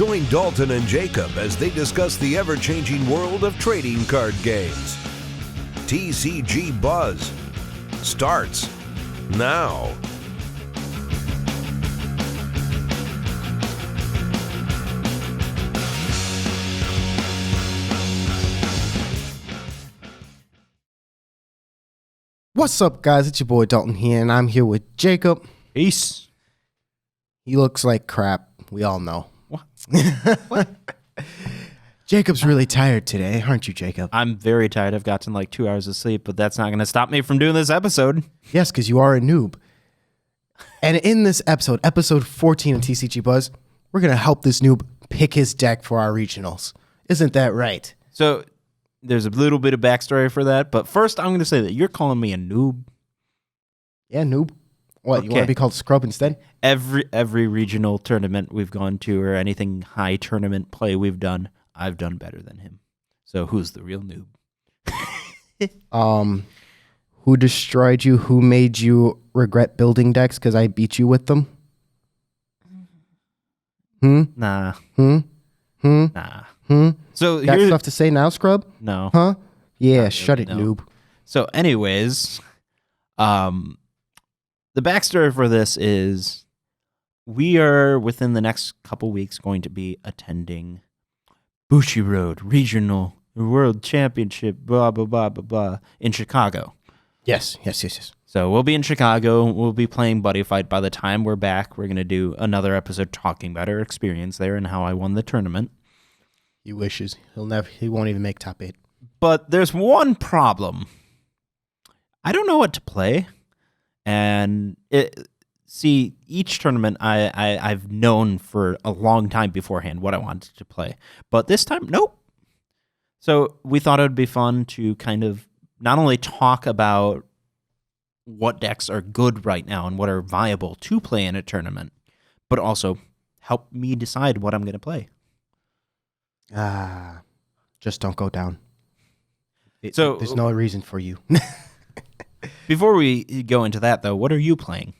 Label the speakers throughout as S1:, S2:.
S1: Join Dalton and Jacob as they discuss the ever-changing world of trading card games. TCG Buzz starts now.
S2: What's up, guys? It's your boy Dalton here, and I'm here with Jacob.
S3: Peace.
S2: He looks like crap. We all know.
S3: What?
S2: Jacob's really tired today, aren't you, Jacob?
S3: I'm very tired. I've gotten like 2 hours of sleep, but that's not going to stop me from doing this episode.
S2: Yes, because you are a noob. And in this episode 14 of TCG Buzz, we're going to help this noob pick his deck for our regionals. Isn't that right?
S3: So there's a little bit of backstory for that, but first I'm going to say that you're calling me a noob.
S2: Yeah, noob. What, you want to be called Scrub instead?
S3: Every regional tournament we've gone to or anything high tournament play we've done, I've done better than him. So who's the real noob?
S2: Who destroyed you? Who made you regret building decks because I beat you with them?
S3: Nah. Nah. So
S2: Got stuff to say now, Scrub?
S3: No.
S2: Huh? Yeah,
S3: Not
S2: shut
S3: really,
S2: it,
S3: no.
S2: noob.
S3: So anyways, the backstory for this is we are within the next couple weeks going to be attending Bushiroad Regional World Championship, blah, blah, blah, blah, blah, in Chicago.
S2: Yes.
S3: So we'll be in Chicago. We'll be playing Buddyfight. By the time we're back, we're going to do another episode talking about our experience there and how I won the tournament.
S2: He wishes. He won't even make top 8.
S3: But there's one problem. I don't know what to play. And each tournament I've known for a long time beforehand what I wanted to play. But this time, nope. So we thought it would be fun to kind of not only talk about what decks are good right now and what are viable to play in a tournament, but also help me decide what I'm going to play.
S2: Just don't go down.
S3: So
S2: there's no reason for you.
S3: Before we go into that, though, what are you playing?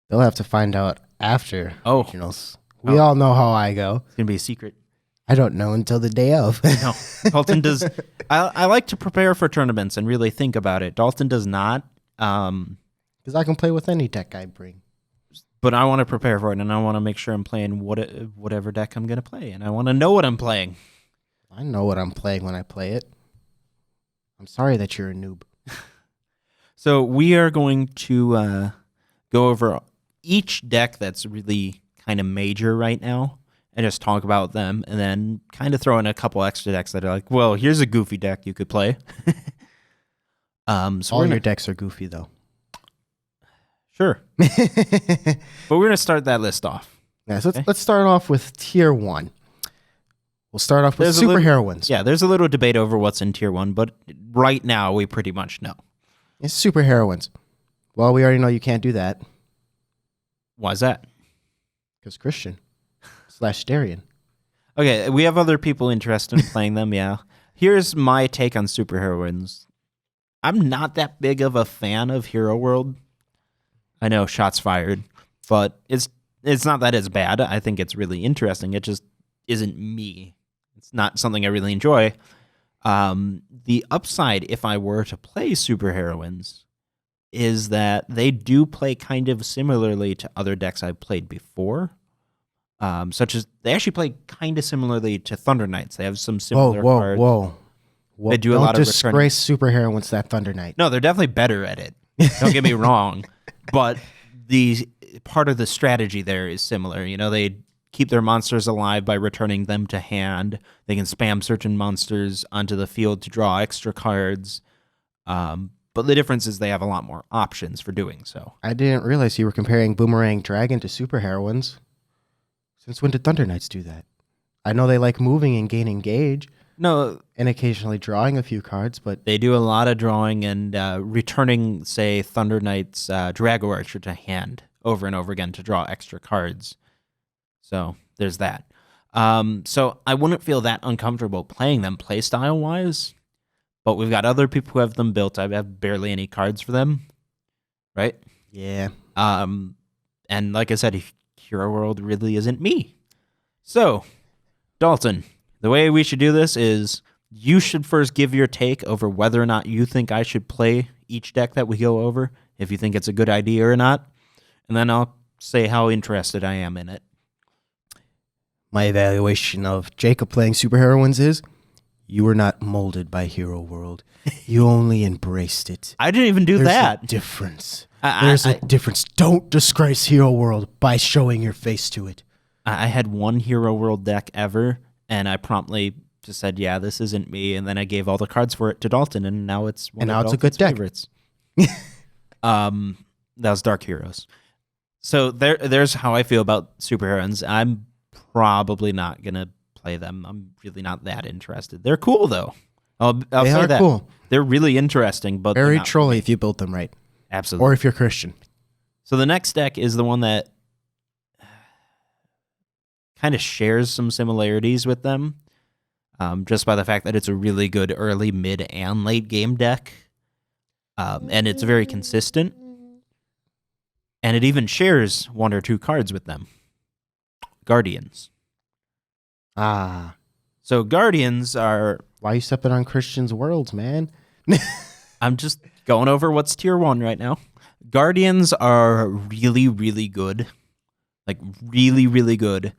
S2: They'll have to find out after
S3: Oh.
S2: regionals. We all know how I go.
S3: It's going to be a secret.
S2: I don't know until the day of.
S3: No, Dalton does. I like to prepare for tournaments and really think about it. Dalton does not.
S2: Because I can play with any deck I bring.
S3: But I want to prepare for it, and I want to make sure I'm playing whatever deck I'm going to play, and I want to know what I'm playing.
S2: I know what I'm playing when I play it. I'm sorry that you're a noob.
S3: So we are going to go over each deck that's really kind of major right now and just talk about them, and then kind of throw in a couple extra decks that are like, well, here's a goofy deck you could play. So
S2: all your decks are goofy, though.
S3: Sure. But we're going to start that list off.
S2: Yeah, so let's start off with Tier 1. We'll start off with
S3: There's a
S2: Super
S3: little-
S2: Heroines.
S3: Yeah, there's a little debate over what's in Tier 1, but right now we pretty much know.
S2: It's Super Heroines. Well, we already know you can't do that.
S3: Why is that?
S2: Because Christian / Darian.
S3: Okay, we have other people interested in playing them, yeah. Here's my take on superheroines. I'm not that big of a fan of Hero World. I know, shots fired, but it's not that it's bad. I think it's really interesting. It just isn't me. It's not something I really enjoy. The upside, if I were to play superheroines, is that they do play kind of similarly to other decks I've played before. Such as they actually play kind of similarly to Thunder Knights. They have some similar cards.
S2: Whoa.
S3: They do a
S2: Don't
S3: lot of
S2: disgrace Super Heroines that Thunder Knight.
S3: No, they're definitely better at it. Don't get me wrong. But the part of the strategy there is similar. You know, they keep their monsters alive by returning them to hand. They can spam certain monsters onto the field to draw extra cards. But the difference is they have a lot more options for doing so.
S2: I didn't realize you were comparing Boomerang Dragon to Super Heroines. Since when did Thunder Knights do that? I know they like moving and gaining gauge.
S3: No.
S2: And occasionally drawing a few cards, but...
S3: They do a lot of drawing and returning, say, Thunder Knight's Drago Archer to hand over and over again to draw extra cards. So there's that. So I wouldn't feel that uncomfortable playing them playstyle-wise, but we've got other people who have them built. I have barely any cards for them, right?
S2: Yeah.
S3: And like I said, Hero World really isn't me. So, Dalton, the way we should do this is you should first give your take over whether or not you think I should play each deck that we go over, if you think it's a good idea or not, and then I'll say how interested I am in it.
S2: My evaluation of Jacob playing superheroines is, you were not molded by Hero World. You only embraced it.
S3: I didn't even do
S2: There's
S3: that.
S2: a difference. There's a difference. Don't disgrace Hero World by showing your face to it.
S3: I had one Hero World deck ever, and I promptly just said, yeah, this isn't me, and then I gave all the cards for it to Dalton, and now it's one of Dalton's
S2: a good deck.
S3: favorites. That was Dark Heroes. So there's how I feel about superheroines. I'm probably not going to play them. I'm really not that interested. They're cool, though. I'll
S2: They
S3: say
S2: are
S3: that.
S2: cool.
S3: They're really interesting, but
S2: Very
S3: they're not
S2: trolly if you build them right.
S3: Absolutely.
S2: Or if you're Christian.
S3: So the next deck is the one that kind of shares some similarities with them, just by the fact that it's a really good early, mid, and late game deck, and it's very consistent, and it even shares one or two cards with them. Guardians.
S2: Ah.
S3: So Guardians are...
S2: Why are you stepping on Christian's worlds, man?
S3: I'm just going over what's tier 1 right now. Guardians are really, really good. Like, really, really good.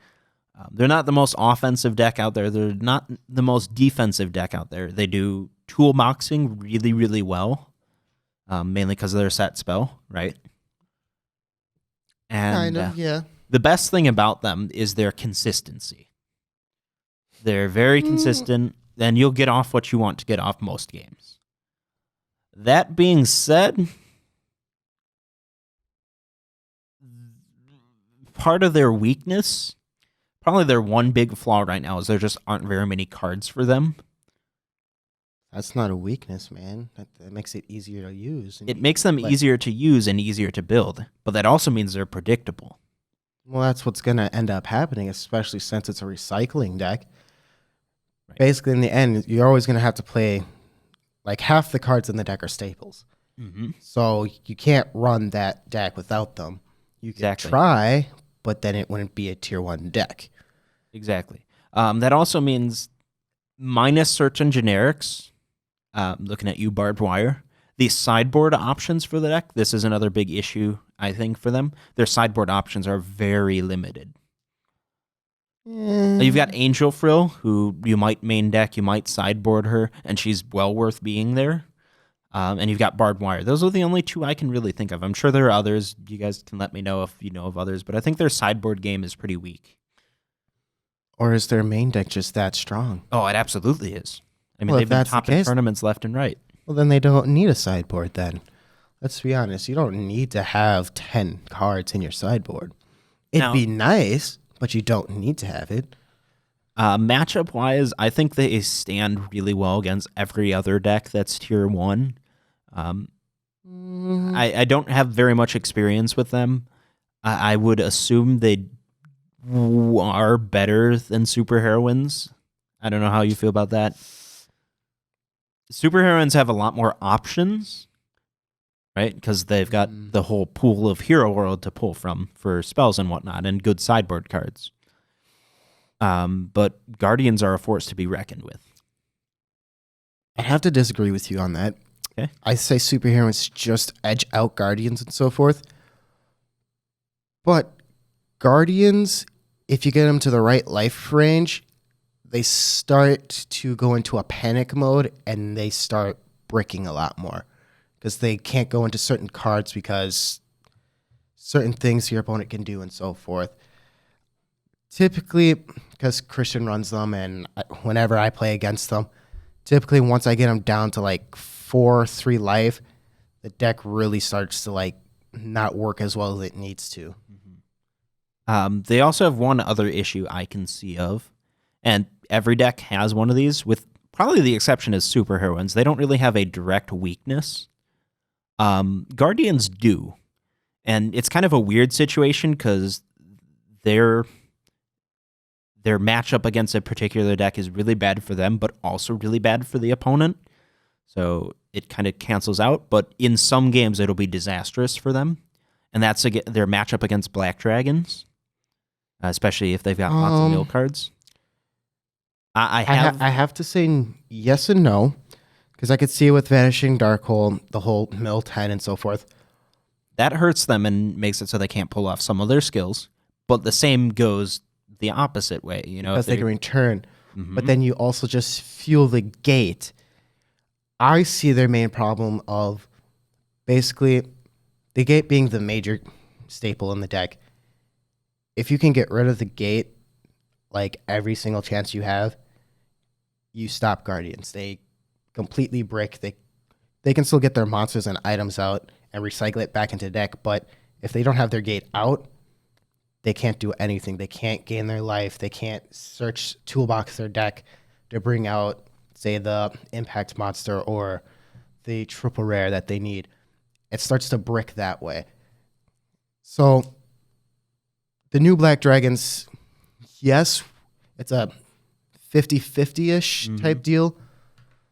S3: They're not the most offensive deck out there. They're not the most defensive deck out there. They do toolboxing really, really well, mainly because of their set spell, right? And
S2: Kind of, yeah.
S3: the best thing about them is their consistency. They're very consistent, and you'll get off what you want to get off most games. That being said, part of their weakness, probably their one big flaw right now, is there just aren't very many cards for them.
S2: That's not a weakness, man. That makes it easier to use.
S3: It makes them easier to use and easier to build, but that also means they're predictable.
S2: Well, that's what's going to end up happening, especially since it's a recycling deck.
S3: Right.
S2: Basically, in the end, you're always going to have to play, like, half the cards in the deck are staples.
S3: Mm-hmm.
S2: So you can't run that deck without them. You can try, but then it wouldn't be a tier 1 deck.
S3: Exactly. That also means minus certain generics, looking at you, Barbed Wire, the sideboard options for the deck, this is another big issue, I think, for them. Their sideboard options are very limited. You've got Angel Frill, who you might main deck, you might sideboard her, and she's well worth being there. And you've got Barbed Wire. Those are the only two I can really think of. I'm sure there are others. You guys can let me know if you know of others, but I think their sideboard game is pretty weak.
S2: Or is their main deck just that strong?
S3: Oh, it absolutely is. I mean,
S2: Well,
S3: they've
S2: if
S3: been
S2: that's the
S3: topping
S2: case-
S3: tournaments left and right.
S2: Well, then they don't need a sideboard then. Let's be honest. You don't need to have 10 cards in your sideboard. It'd
S3: Now-
S2: be nice, but you don't need to have it.
S3: Matchup-wise, I think they stand really well against every other deck that's tier 1. I don't have very much experience with them. I would assume they are better than superheroines. I don't know how you feel about that. Superheroines have a lot more options, right? Because they've got the whole pool of Hero World to pull from for spells and whatnot, and good sideboard cards. But Guardians are a force to be reckoned with.
S2: I have to disagree with you on that.
S3: Okay.
S2: I say superheroes just edge out Guardians and so forth. But Guardians, if you get them to the right life range, they start to go into a panic mode and they start bricking a lot more. Because they can't go into certain cards because certain things your opponent can do and so forth. Typically, because Christian runs them and whenever I play against them, typically once I get them down to like 4-3 life, the deck really starts to like not work as well as it needs to.
S3: They also have one other issue I can see of, and every deck has one of these, with probably the exception is superheroines. They don't really have a direct weakness. Guardians do, and it's kind of a weird situation because their matchup against a particular deck is really bad for them, but also really bad for the opponent. So it kind of cancels out, but in some games it'll be disastrous for them, and that's their matchup against Black Dragons. especially if they've got lots of mill cards. I
S2: have to say yes and no, because I could see with Vanishing Darkhold, the whole mill 10 and so forth.
S3: That hurts them and makes it so they can't pull off some of their skills. But the same goes the opposite way,
S2: because they can return. But then you also just fuel the gate. I see their main problem of basically the gate being the major staple in the deck. If you can get rid of the gate, like every single chance you have, you stop Guardians. They completely brick. They can still get their monsters and items out and recycle it back into the deck, but if they don't have their gate out, they can't do anything. They can't gain their life. They can't search toolbox their deck to bring out, say, the impact monster or the triple rare that they need. It starts to brick that way. So the new Black Dragons, yes, it's a 50-50-ish type deal.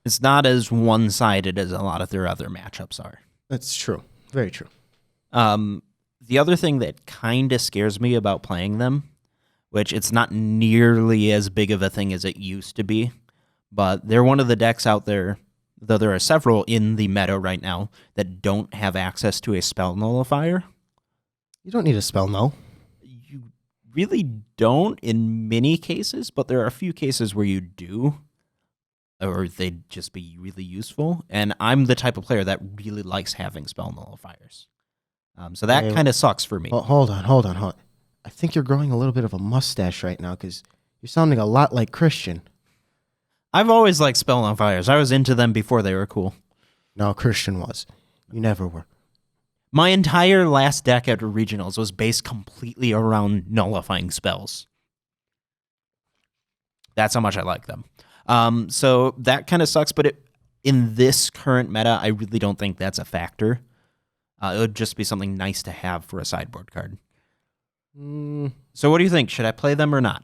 S3: It's not as one-sided as a lot of their other matchups are.
S2: That's true. Very true.
S3: The other thing that kind of scares me about playing them, which it's not nearly as big of a thing as it used to be, but they're one of the decks out there, though there are several in the meta right now, that don't have access to a spell nullifier.
S2: You don't need a spell null.
S3: You really don't in many cases, but there are a few cases where you do, or they'd just be really useful. And I'm the type of player that really likes having spell nullifiers. So that kind of sucks for me.
S2: Hold on. I think you're growing a little bit of a mustache right now because you're sounding a lot like Christian.
S3: I've always liked spell nullifiers. I was into them before they were cool.
S2: No, Christian was. You never were.
S3: My entire last deck at regionals was based completely around nullifying spells. That's how much I like them. So that kind of sucks, but in this current meta, I really don't think that's a factor. It would just be something nice to have for a sideboard card. So what do you think? Should I play them or not?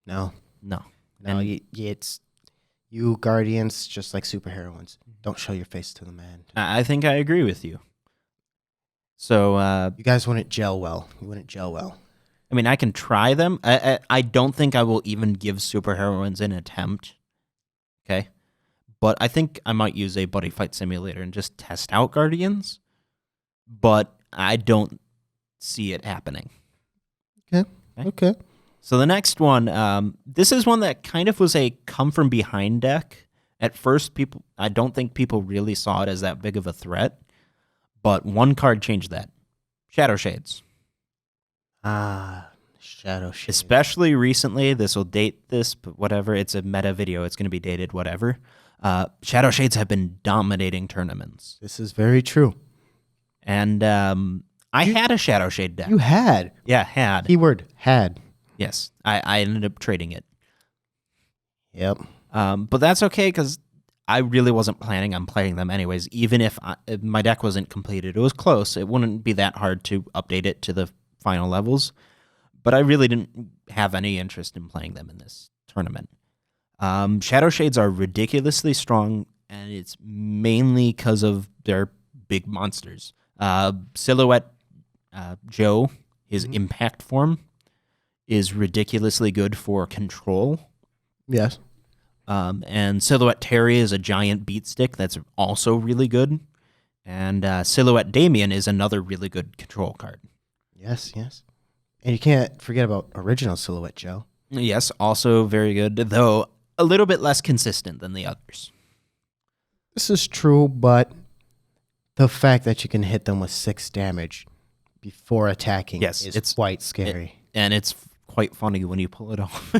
S2: No.
S3: It's
S2: you Guardians, just like superheroines. Don't show your face to the man.
S3: I think I agree with you. So
S2: you guys wouldn't gel well. You wouldn't gel well.
S3: I mean, I can try them. I don't think I will even give superheroines an attempt. Okay. But I think I might use a buddy fight simulator and just test out Guardians. But I don't see it happening.
S2: Okay.
S3: So the next one, this is one that kind of was a come from behind deck. At first, I don't think people really saw it as that big of a threat. But one card changed that. Shadow Shades.
S2: Shadow Shades.
S3: Especially recently, this will date this, but whatever. It's a meta video. It's going to be dated, whatever. Shadow Shades have been dominating tournaments.
S2: This is very true.
S3: And I had a Shadow Shade deck.
S2: You had?
S3: Yeah, had.
S2: Keyword, had.
S3: Yes, I ended up trading it.
S2: Yep.
S3: But that's okay because I really wasn't planning on playing them anyways. Even if my deck wasn't completed, it was close. It wouldn't be that hard to update it to the final levels. But I really didn't have any interest in playing them in this tournament. Shadow Shades are ridiculously strong, and it's mainly because of their big monsters. Silhouette Joe, his impact form, is ridiculously good for control.
S2: Yes.
S3: And Silhouette Terry is a giant beat stick that's also really good. And Silhouette Damien is another really good control card.
S2: Yes. And you can't forget about original Silhouette Joe.
S3: Yes, also very good, though a little bit less consistent than the others.
S2: This is true, but the fact that you can hit them with 6 damage before attacking is quite scary.
S3: And it's quite funny when you pull it off.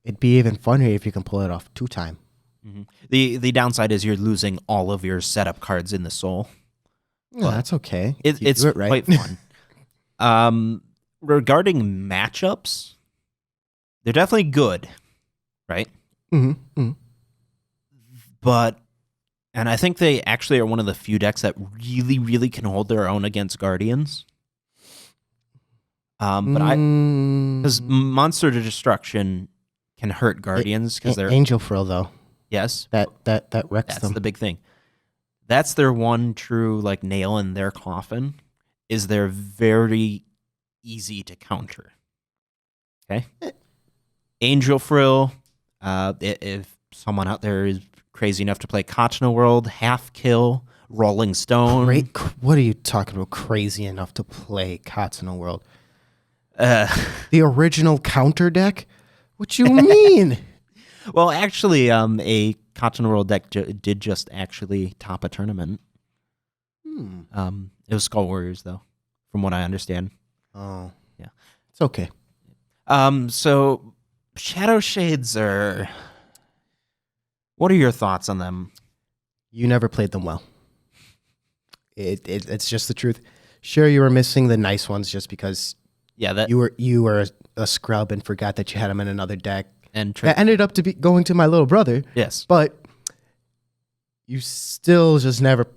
S2: It'd be even funnier if you can pull it off 2 times.
S3: Mm-hmm. The downside is you're losing all of your setup cards in the soul.
S2: No, that's okay.
S3: It's quite fun. Regarding matchups, they're definitely good, right?
S2: Mm-hmm.
S3: But, and I think they actually are one of the few decks that really, really can hold their own against Guardians. Because Monster Destruction can hurt Guardians because they're
S2: Angel Frill though.
S3: Yes,
S2: that wrecks them.
S3: That's the big thing. That's their one true nail in their coffin. Is they're very easy to counter. Okay? Angel Frill, if someone out there is crazy enough to play Kochna World, Half Kill, Rolling Stone.
S2: What are you talking about? Crazy enough to play Kochna World? The original counter deck? What you mean?
S3: Well, actually, a Kochna World deck did just actually top a tournament. It was Skull Warriors, though, from what I understand.
S2: Oh.
S3: Yeah.
S2: It's okay.
S3: So Shadow Shades are... What are your thoughts on them?
S2: You never played them well. It's just the truth. Sure, you were missing the nice ones just because you were a scrub and forgot that you had them in another deck. And that ended up to be going to my little brother.
S3: Yes.
S2: But you still just never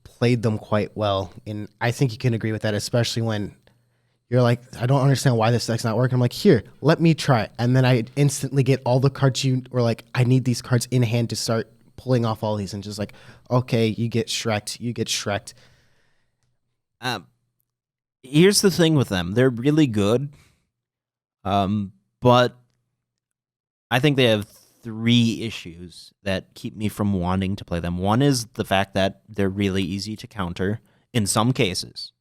S2: played them quite well. And I think you can agree with that, especially when you're like, I don't understand why this deck's not working. I'm like, here, let me try it. And then I instantly get all the cards you were like, I need these cards in hand to start pulling off all these. And just like, okay, you get Shrek'd.
S3: Here's the thing with them. They're really good. But I think they have 3 issues that keep me from wanting to play them. One is the fact that they're really easy to counter in some cases,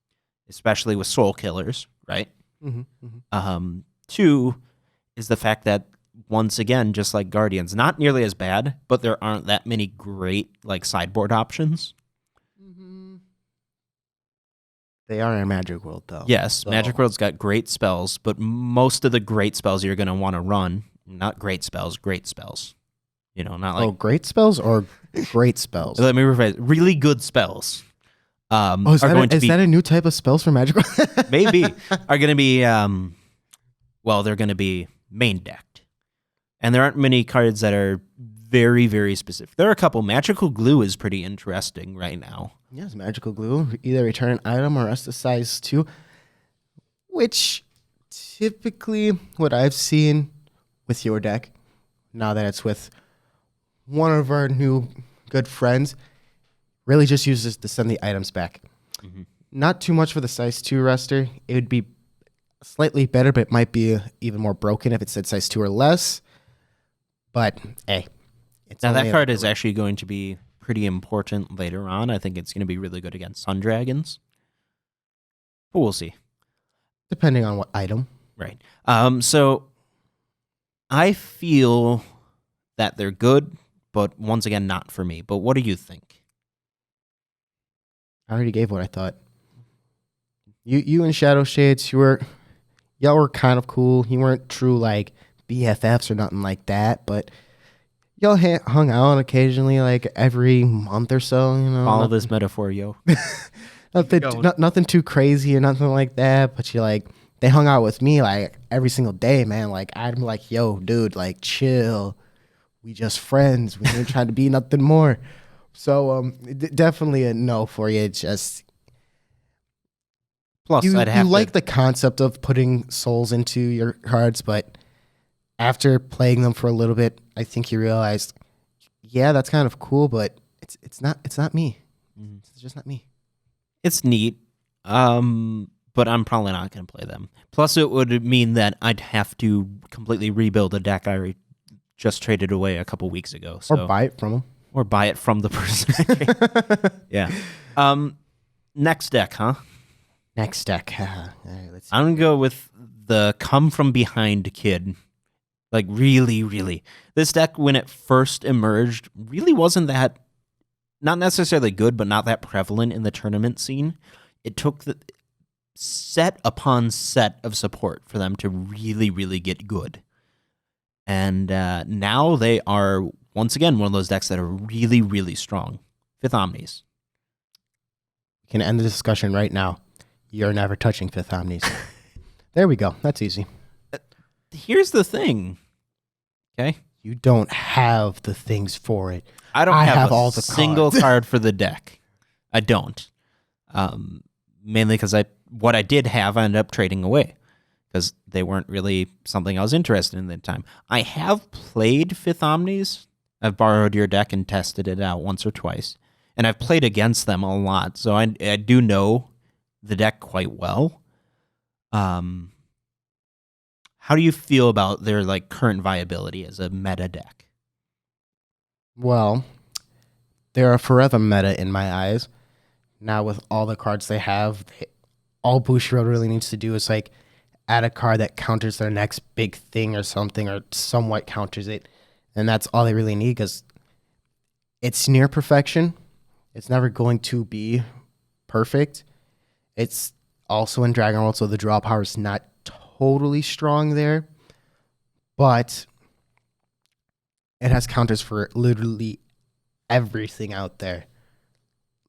S3: especially with soul killers, right? 2 is the fact that, once again, just like Guardians, not nearly as bad, but there aren't that many great like sideboard options.
S2: They are in Magic World, though.
S3: Yes, so. Magic World's got great spells, but most of the great spells you're going to want to run, not great spells. You know, not like...
S2: great spells or great spells?
S3: Let me rephrase. Really good spells.
S2: Is that a new type of spells for Magic World?
S3: Maybe. Are going to be... they're going to be main decked. And there aren't many cards that are very, very specific. There are a couple. Magical Glue is pretty interesting right now.
S2: Yes, Magical Glue. Either return an item or rest of size 2, which typically what I've seen with your deck, now that it's with one of our new good friends, really just uses to send the items back. Not too much for the size 2 rester. It would be slightly better, but it might be even more broken if it said size 2 or less. But, hey.
S3: Now, that card is actually going to be pretty important later on. I think it's going to be really good against Sun Dragons. But we'll see.
S2: Depending on what item.
S3: Right. So, I feel that they're good, but once again, not for me. But what do you think?
S2: I already gave what I thought. You and Shadow Shades, y'all were kind of cool. You weren't true like BFFs or nothing like that, but y'all hung out occasionally, like every month or so. You know,
S3: follow this metaphor, yo.
S2: nothing too crazy or nothing like that. But they hung out with me like every single day, man. Like I'm like, yo, dude, like chill. We just friends. We ain't trying to be nothing more. So definitely a no for you. Just
S3: plus,
S2: you like the concept of putting souls into your cards, but after playing them for a little bit, I think you realized, yeah, that's kind of cool, but it's not me. It's just not me.
S3: It's neat, but I'm probably not going to play them. Plus, it would mean that I'd have to completely rebuild a deck I just traded away a couple weeks ago. So.
S2: Or buy it from them.
S3: Or buy it from the person. Yeah. Next deck, huh?
S2: Next deck. All right, let's see.
S3: I'm going to go with the Come From Behind kid. Like, really, really. This deck, when it first emerged, really wasn't that, not necessarily good, but not that prevalent in the tournament scene. It took the set upon set of support for them to really, really get good. And now they are, once again, one of those decks that are really, really strong. 5th Omnis.
S2: We can end the discussion right now. You're never touching 5th Omnis. There we go. That's easy.
S3: Here's the thing. Okay?
S2: You don't have the things for it.
S3: I don't have all the single card for the deck. I don't. Mainly because what I did have, I ended up trading away. Because they weren't really something I was interested in at the time. I have played 5th Omnis. I've borrowed your deck and tested it out once or twice. And I've played against them a lot. So I do know the deck quite well. How do you feel about their like current viability as a meta deck?
S2: Well, they're a forever meta in my eyes. Now with all the cards they have, all Bushiroad really needs to do is like add a card that counters their next big thing or something, or somewhat counters it, and that's all they really need, because it's near perfection. It's never going to be perfect. It's also in Dragon World, so the draw power is not totally strong there, but it has counters for literally everything out there.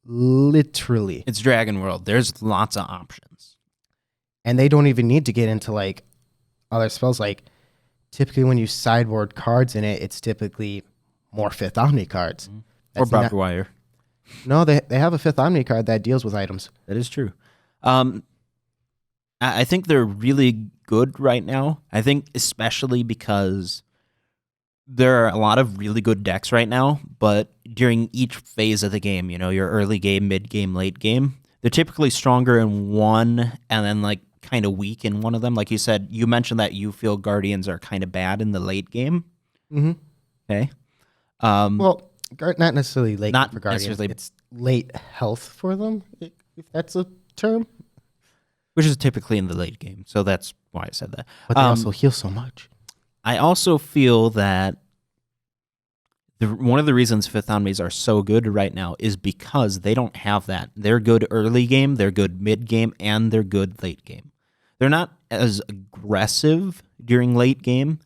S2: Literally.
S3: It's Dragon World. There's lots of options.
S2: And they don't even need to get into like other spells. Like typically when you sideboard cards in it, it's typically more Fifth Omni cards.
S3: Or Barbed Wire.
S2: No, they have a Fifth Omni card that deals with items.
S3: That is true. I think they're really good right now. I think especially because there are a lot of really good decks right now, but during each phase of the game, you know, your early game, mid game, late game, they're typically stronger in one and then like kind of weak in one of them. Like you said, you mentioned that you feel Guardians are kind of bad in the late game.
S2: Mm-hmm.
S3: Okay.
S2: Well, not necessarily late
S3: not
S2: for Guardians.
S3: necessarily.
S2: It's late health for them, if that's a term.
S3: Which is typically in the late game. So that's why I said that.
S2: But they also heal so much.
S3: I also feel that one of the reasons Fifth Omnis are so good right now is because they don't have that. They're good early game, they're good mid game, and they're good late game. They're not as aggressive during late game,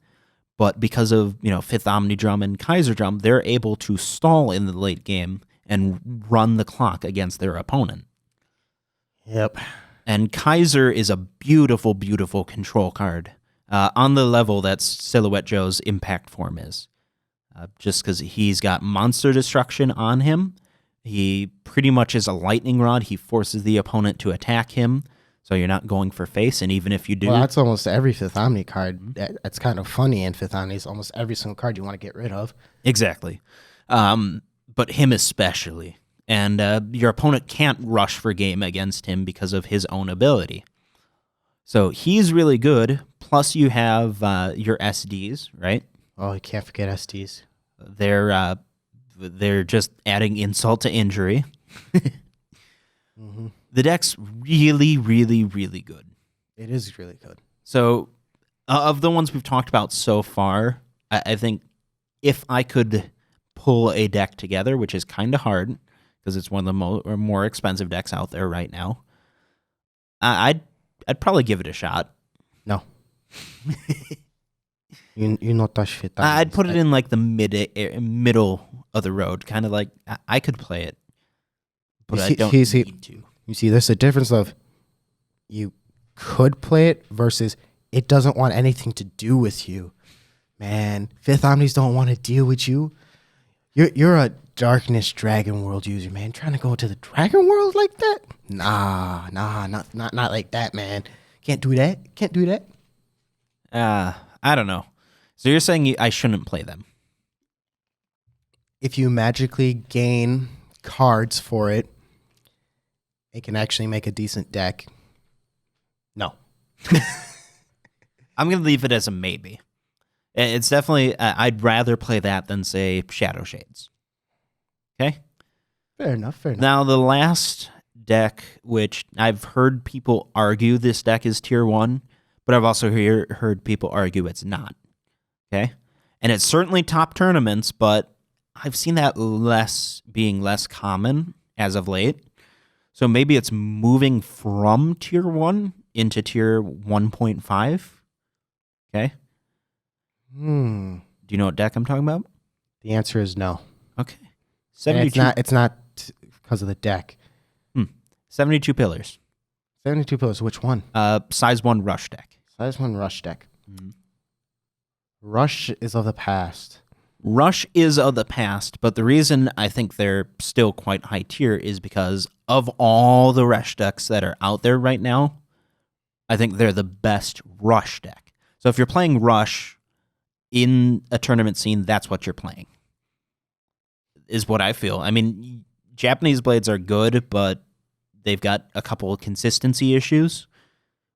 S3: but because of, you know, Fifth Omni Drum and Kaiser Drum, they're able to stall in the late game and run the clock against their opponent.
S2: Yep.
S3: And Kaiser is a beautiful, beautiful control card on the level that Silhouette Joe's impact form is. Just because he's got monster destruction on him. He pretty much is a lightning rod. He forces the opponent to attack him, so you're not going for face. And even if you do...
S2: Well, that's almost every Fifth Omni card. That's kind of funny in Fifth Omni. It's almost every single card you want to get rid of.
S3: Exactly. But him especially. And your opponent can't rush for game against him because of his own ability. So he's really good. Plus you have your SDs, right?
S2: Oh, you can't forget SDs.
S3: They're just adding insult to injury.
S2: Mm-hmm.
S3: The deck's really, really, really good.
S2: It is really good.
S3: So of the ones we've talked about so far, I think if I could pull a deck together, which is kind of hard because it's one of the more expensive decks out there right now, I'd probably give it a shot.
S2: No. You not touch Fifth Omni.
S3: I'd put it in like the middle of the road, kind of like I could play it, but I don't need to.
S2: You see, there's a difference of you could play it versus it doesn't want anything to do with you. Man, Fifth Omnis don't want to deal with you. You're a Darkness Dragon World user, man. Trying to go to the Dragon World like that? Nah, not like that, man. Can't do that.
S3: I don't know. So you're saying I shouldn't play them?
S2: If you magically gain cards for it, it can actually make a decent deck. No.
S3: I'm going to leave it as a maybe. It's definitely, I'd rather play that than, say, Shadow Shades. Okay?
S2: Fair enough.
S3: Now, the last deck, which I've heard people argue this deck is tier 1, but I've also heard people argue it's not. Okay? And it's certainly top tournaments, but I've seen that being less common as of late. So maybe it's moving from tier 1 into tier 1.5. Okay? Do you know what deck I'm talking about?
S2: The answer is no.
S3: Okay.
S2: 72. It's not because of the deck.
S3: 72 pillars.
S2: 72 pillars. Which one?
S3: Size 1 rush deck.
S2: Size 1 rush deck. Rush is of the past.
S3: Rush is of the past, but the reason I think they're still quite high tier is because of all the rush decks that are out there right now, I think they're the best rush deck. So if you're playing rush in a tournament scene, that's what you're playing, is what I feel. I mean, Japanese blades are good, but they've got a couple of consistency issues,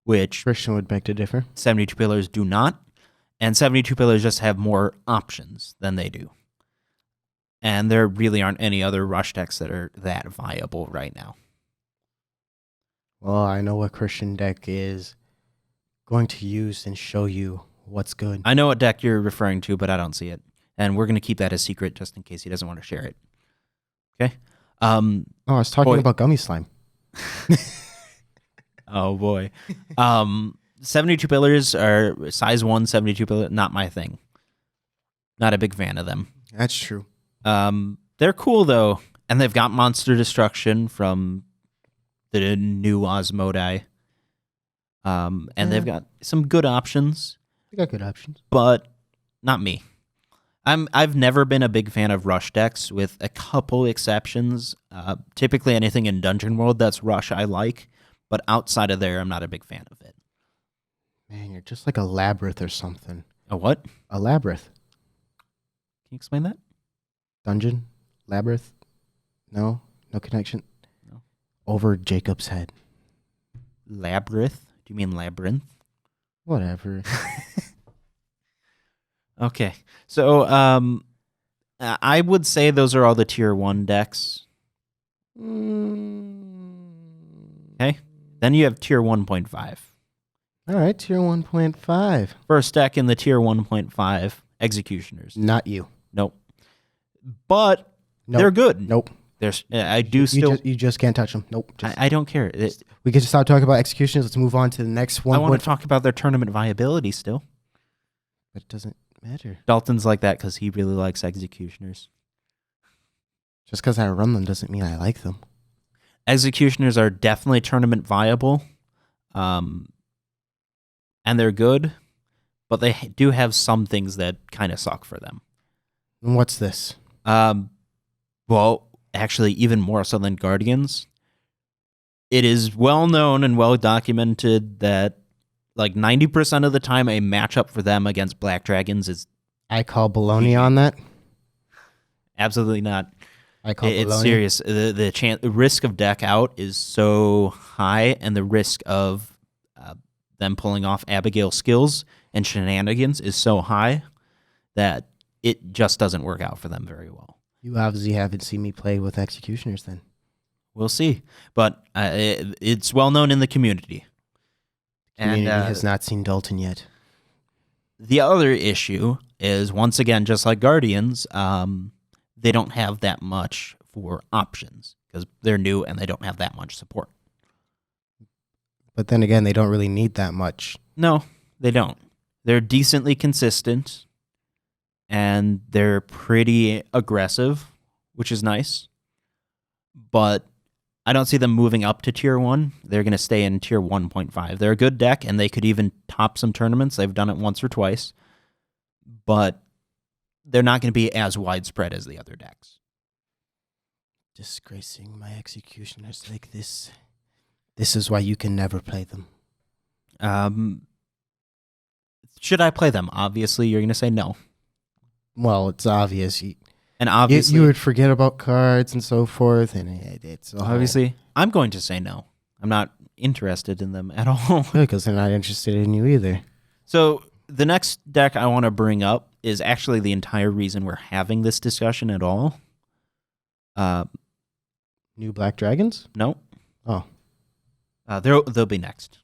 S3: which
S2: Christian would beg to differ.
S3: 72 pillars do not. And 72 pillars just have more options than they do. And there really aren't any other rush decks that are that viable right now.
S2: Well, I know what Christian deck is going to use and show you what's good.
S3: I know what deck you're referring to, but I don't see it. And we're going to keep that a secret just in case he doesn't want to share it. Okay?
S2: I was talking about Gummy Slime.
S3: Oh, boy. 72 pillars are size 1, 72 pillars, not my thing. Not a big fan of them.
S2: That's true.
S3: They're cool, though. And they've got Monster Destruction from the new Osmodai. And they've got some good options.
S2: They got good options.
S3: But not me. I've never been a big fan of rush decks, with a couple exceptions. Typically anything in Dungeon World that's rush I like, but outside of there, I'm not a big fan of it.
S2: Man, you're just like a labyrinth or something.
S3: A what?
S2: A labyrinth.
S3: Can you explain that?
S2: Dungeon? Labyrinth? No? No connection?
S3: No.
S2: Over Jacob's head.
S3: Labyrinth? Do you mean labyrinth?
S2: Whatever.
S3: Okay. So, I would say those are all the tier 1 decks. Okay. Then you have tier 1.5.
S2: All right, tier 1.5.
S3: First deck in the tier 1.5, Executioners.
S2: Not you.
S3: Nope. But they're good.
S2: Nope.
S3: There's, I do still.
S2: You just can't touch them. Nope.
S3: I don't care.
S2: We can just stop talking about executions. Let's move on to the next one.
S3: I want to talk about their tournament viability still.
S2: But it doesn't matter.
S3: Dalton's like that because he really likes Executioners.
S2: Just because I run them doesn't mean I like them.
S3: Executioners are definitely tournament viable. And they're good, but they do have some things that kind of suck for them.
S2: And what's this?
S3: Well, actually, even more so than Guardians. It is well known and well documented that like 90% of the time a matchup for them against Black Dragons is...
S2: I call baloney on that.
S3: Absolutely not.
S2: I call
S3: It's
S2: baloney.
S3: serious. The risk of deck out is so high, and the risk of them pulling off Abigail skills and shenanigans is so high that it just doesn't work out for them very well.
S2: You obviously haven't seen me play with executioners then.
S3: We'll see. But it's well known in the community.
S2: Community has not seen Dalton yet.
S3: The other issue is, once again, just like Guardians, they don't have that much for options because they're new and they don't have that much support.
S2: But then again, they don't really need that much.
S3: No, they don't. They're decently consistent, and they're pretty aggressive, which is nice. But I don't see them moving up to tier 1. They're going to stay in tier 1.5. They're a good deck, and they could even top some tournaments. They've done it once or twice. But they're not going to be as widespread as the other decks.
S2: Disgracing my executioners like this. This is why you can never play them.
S3: Should I play them? Obviously, you're going to say no.
S2: Well, it's obvious.
S3: And obviously,
S2: you would forget about cards and so forth, and it's
S3: obviously, I'm going to say no. I'm not interested in them at all.
S2: Because they're not interested in you either.
S3: So the next deck I want to bring up is actually the entire reason we're having this discussion at all.
S2: New Black Dragons?
S3: No.
S2: Oh.
S3: They'll be next.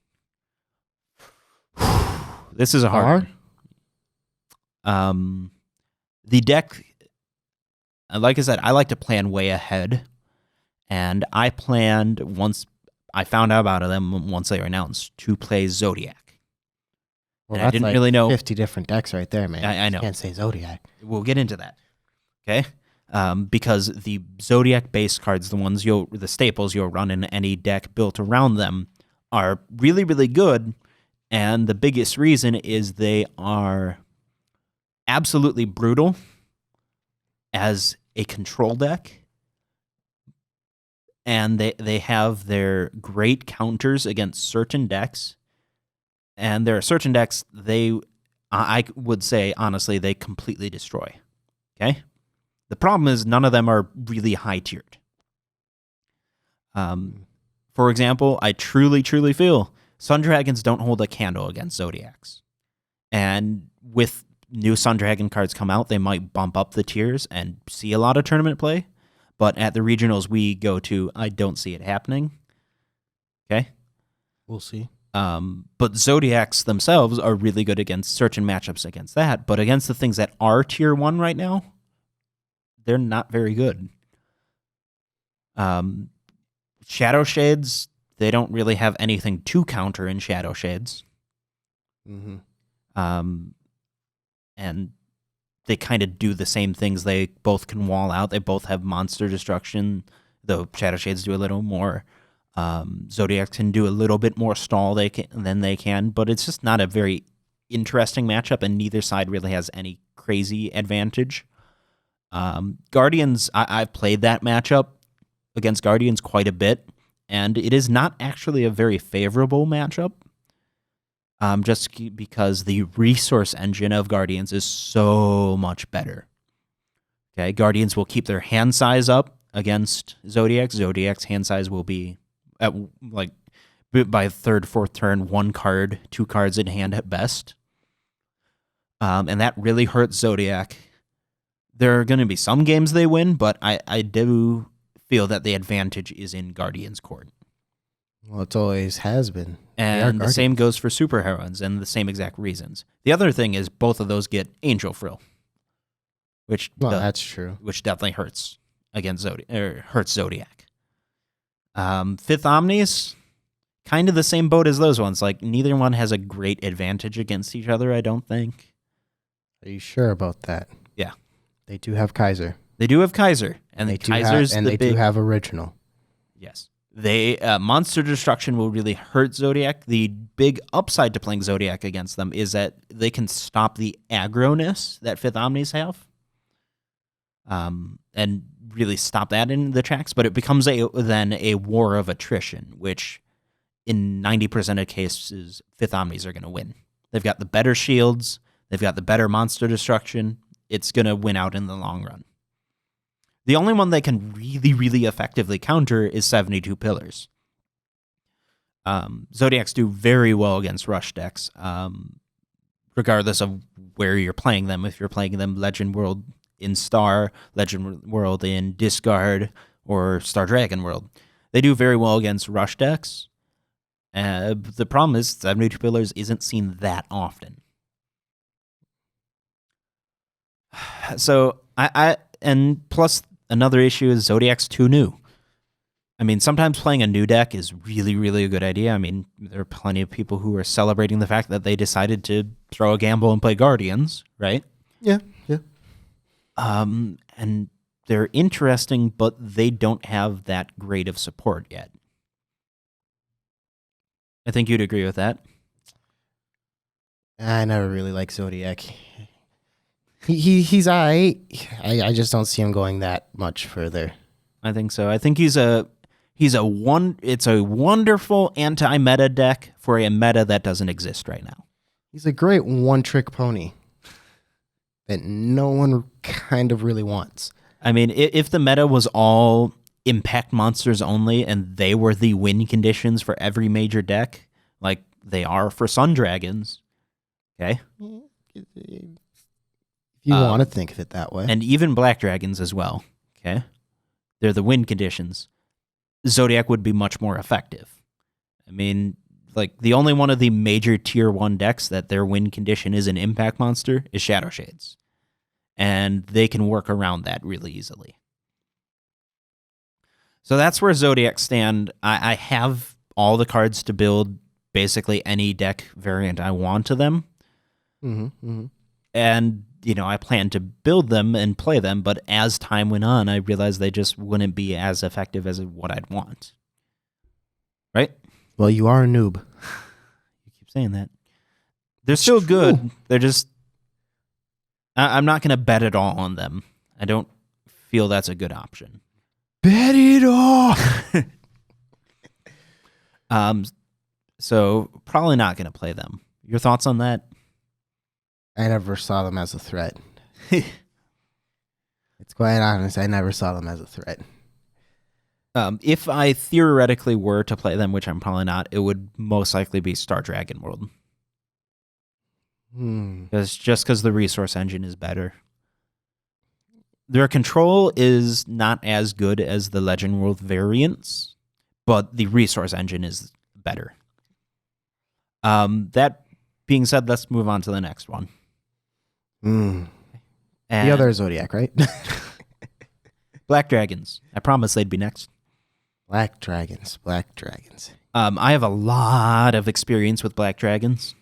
S3: This is a hard one. The deck, like I said, I like to plan way ahead. And I planned, once I found out about them, once they were announced, to play Zodiac.
S2: Well,
S3: and I didn't really know
S2: 50 different decks right there, man.
S3: I know.
S2: You can't say Zodiac.
S3: We'll get into that. Okay? Because the Zodiac base cards, the staples you'll run in any deck built around them, are really, really good. And the biggest reason is they are absolutely brutal as a control deck. And they have their great counters against certain decks. And there are certain decks I would say, honestly, they completely destroy. Okay? The problem is none of them are really high-tiered. For example, I truly, truly feel Sun Dragons don't hold a candle against Zodiacs. And with new Sun Dragon cards come out, they might bump up the tiers and see a lot of tournament play. But at the regionals we go to, I don't see it happening. Okay?
S2: We'll see.
S3: But Zodiacs themselves are really good against certain matchups against that. But against the things that are tier 1 right now, they're not very good. Shadow Shades, they don't really have anything to counter in Shadow Shades.
S2: Mm-hmm.
S3: And they kind of do the same things. They both can wall out. They both have monster destruction, though Shadow Shades do a little more. Zodiac can do a little bit more stall than they can, but it's just not a very interesting matchup, and neither side really has any crazy advantage. Guardians, I've played that matchup against Guardians quite a bit, and it is not actually a very favorable matchup. Just because the resource engine of Guardians is so much better. Okay, Guardians will keep their hand size up against Zodiac. Zodiac's hand size will be at like by third, fourth turn, 1 card, 2 cards in hand at best. And that really hurts Zodiac. There are going to be some games they win, but I do feel that the advantage is in Guardian's court.
S2: Well, it always has been.
S3: And the same goes for superheroines, and the same exact reasons. The other thing is both of those get Angel Frill, which
S2: that's true.
S3: Which definitely hurts against hurts Zodiac. Fifth Omnis, kind of the same boat as those ones. Like neither one has a great advantage against each other, I don't think.
S2: Are you sure about that?
S3: Yeah,
S2: they do have Kaiser.
S3: They do have Kaiser, and
S2: they
S3: Kaiser's
S2: do have Original.
S3: Yes. Monster Destruction will really hurt Zodiac. The big upside to playing Zodiac against them is that they can stop the aggro-ness that Fifth Omnis have, and really stop that in the tracks. But it becomes then a war of attrition, which in 90% of cases, Fifth Omnis are going to win. They've got the better shields. They've got the better Monster Destruction. It's going to win out in the long run. The only one they can really, really effectively counter is 72 Pillars. Zodiacs do very well against rush decks, regardless of where you're playing them. If you're playing them Legend World in Star, Legend World in Discard, or Star Dragon World, they do very well against rush decks. The problem is 72 Pillars isn't seen that often. So and plus another issue is Zodiac's too new. I mean, sometimes playing a new deck is really, really a good idea. I mean, there are plenty of people who are celebrating the fact that they decided to throw a gamble and play Guardians, right?
S2: Yeah.
S3: And they're interesting, but they don't have that great of support yet. I think you'd agree with that.
S2: I never really liked Zodiac. He's all right. I just don't see him going that much further.
S3: I think so. I think it's a wonderful anti-meta deck for a meta that doesn't exist right now.
S2: He's a great one-trick pony that no one kind of really wants.
S3: I mean, if the meta was all impact monsters only and they were the win conditions for every major deck, like they are for Sun Dragons, okay?
S2: If you want to think of it that way.
S3: And even Black Dragons as well, okay? They're the win conditions. Zodiac would be much more effective. I mean, like, the only one of the major tier 1 decks that their win condition is an impact monster is Shadow Shades. And they can work around that really easily. So that's where Zodiac stand. I have all the cards to build basically any deck variant I want to them. And I plan to build them and play them, but as time went on, I realized they just wouldn't be as effective as what I'd want. Right?
S2: Well, you are a noob.
S3: You keep saying that. They're still good. They're just... I'm not going to bet it all on them. I don't feel that's a good option.
S2: Bet it all!
S3: So, probably not going to play them. Your thoughts on that?
S2: I never saw them as a threat. It's quite honest. I never saw them as a threat.
S3: If I theoretically were to play them, which I'm probably not, it would most likely be Star Dragon World. Because the resource engine is better. Their control is not as good as the Legend World variants, but the resource engine is better. That being said, let's move on to the next one.
S2: The other Zodiac, right?
S3: Black Dragons. I promised they'd be next.
S2: Black Dragons.
S3: I have a lot of experience with Black Dragons.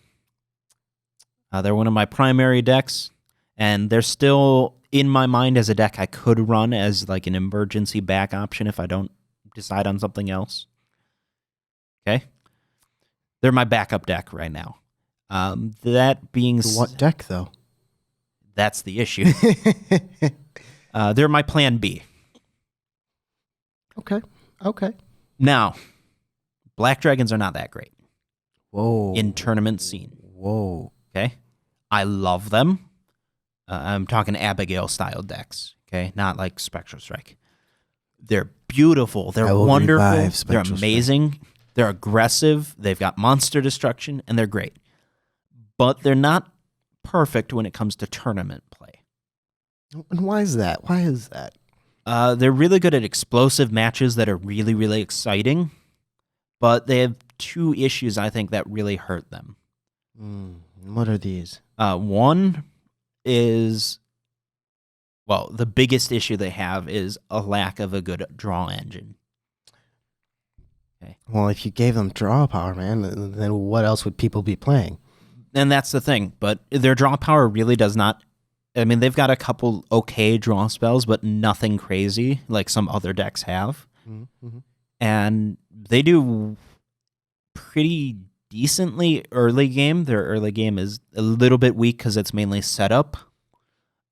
S3: They're one of my primary decks, and they're still in my mind as a deck I could run as like an emergency back option if I don't decide on something else. Okay? They're my backup deck right now. That being
S2: What deck, though?
S3: That's the issue. They're my plan B.
S2: Okay.
S3: Now, Black Dragons are not that great.
S2: Whoa.
S3: In tournament scene.
S2: Whoa.
S3: Okay? I love them. I'm talking Abigail-style decks. Okay? Not like Spectral Strike. They're beautiful. They're wonderful. They're amazing. They're aggressive. They've got monster destruction, and they're great. But they're not perfect when it comes to tournament play.
S2: And why is that?
S3: They're really good at explosive matches that are really, really exciting, but they have two issues, I think, that really hurt them.
S2: What are these?
S3: One is, well, the biggest issue they have is a lack of a good draw engine. Okay.
S2: Well, if you gave them draw power, man, then what else would people be playing?
S3: And that's the thing, but their draw power really does not. I mean, they've got a couple okay draw spells, but nothing crazy like some other decks have.
S2: Mm-hmm.
S3: And they do pretty decently early game. Their early game is a little bit weak because it's mainly setup.